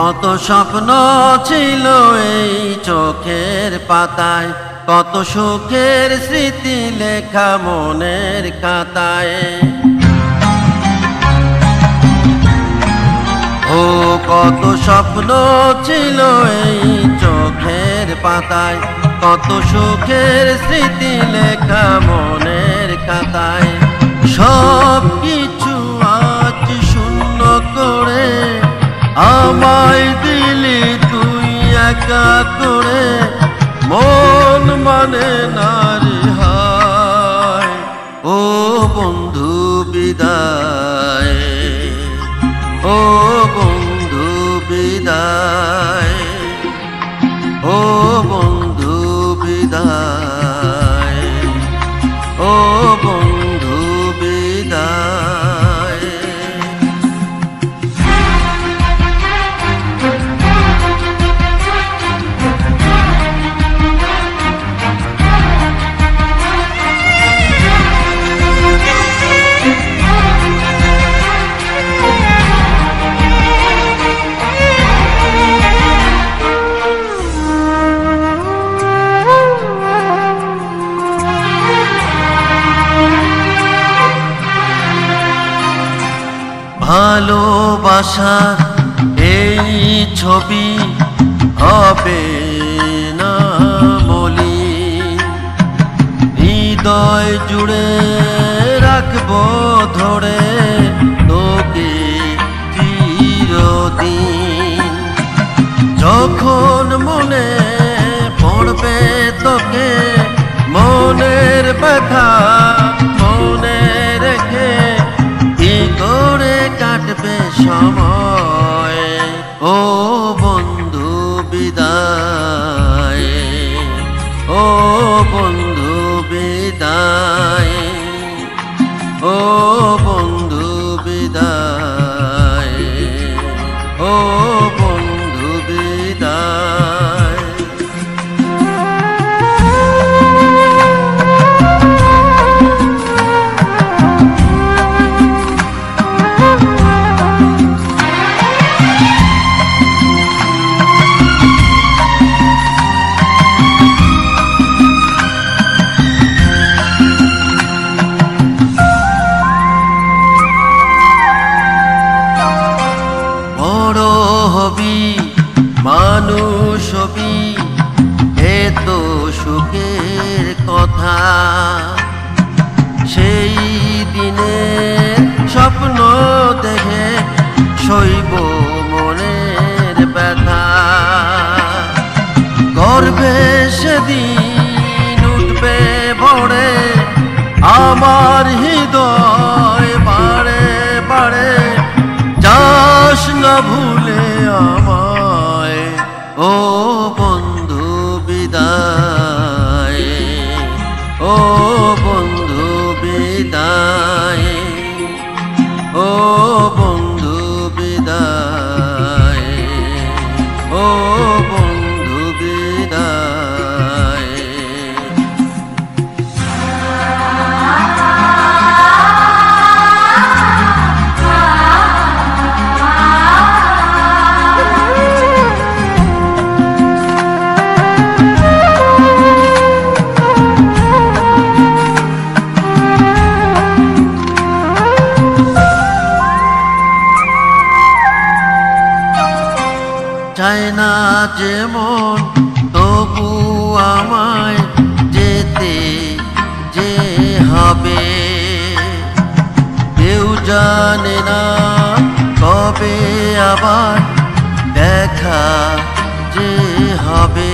কত স্বপ্ন ছিল এই চোখের পাতায়, কত সুখের স্মৃতি লেখা মনের খাতায়। ও কত স্বপ্ন ছিল এই চোখের পাতায়, কত সুখের স্মৃতি লেখা মনের খাতায়। সব কিছু আজ শূন্য করে আমায় দিলি তুই একা করে, মন মানে নারী হায়। ও বন্ধু বিদায়, ও বন্ধু বিদায়, ও বন্ধু বিদায়, ও বন্ধু বিদায়। ভালোবাসার এই ছবি হবে না মলিন, হৃদয় জুড়ে রাখবো ধরে তোকে চিরদিন। যখন মনে পড়বে তোকে মনের ব্যথা মনে রেখে, কি করে কাটবে সময়। ও বন্ধু বিদায়, ও বন্ধু বিদায়, ও বন্ধু বিদায়, ও বন্ধু বিদায়। মানুষ হবি এত সুখের কথা, সেই দিনের স্বপ্ন দেখে সইব মনের ব্যথা। গর্বে সেদিন উঠবে ভরে আমার হৃদয় বাড়ে বাড়ে, যাস না ভুলে আমায়। ও বন্ধু বিদায়, ও বন্ধু বিদায়, ও বন্ধু বিদায়, ও বন্ধু বিদায়। চায় না যেমন তবু আমায় যেতে যে হবে, কেউ জানে না কবে আবার দেখা যে হবে।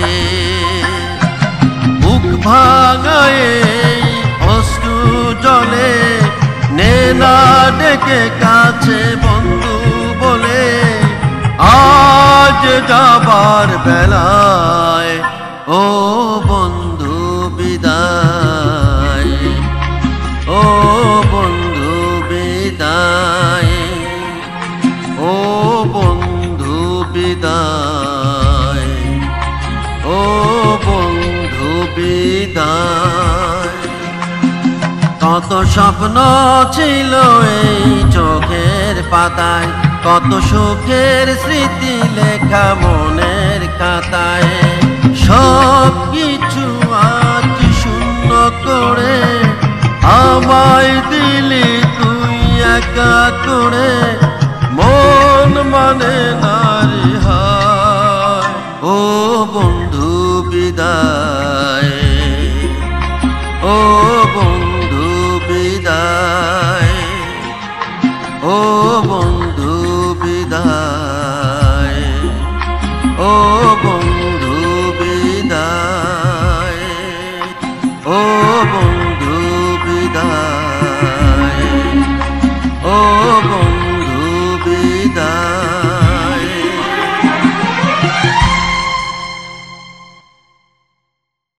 বুক ভাঙায় অশ্রু জলে নে না ডেকে কাছে বন্ধু বলে, আজ যাবার বেলায়। ও বন্ধু বিদায়, ও বন্ধু বিদায়, ও বন্ধু বিদায়, ও বন্ধু বিদায়। কত স্বপ্ন ছিল এই চোখের পাতায়, কত সুখের স্মৃতি লেখা মনের খাতায়, সব কিছু আজ শূন্য করে আমায় দিলি তুই একা করে।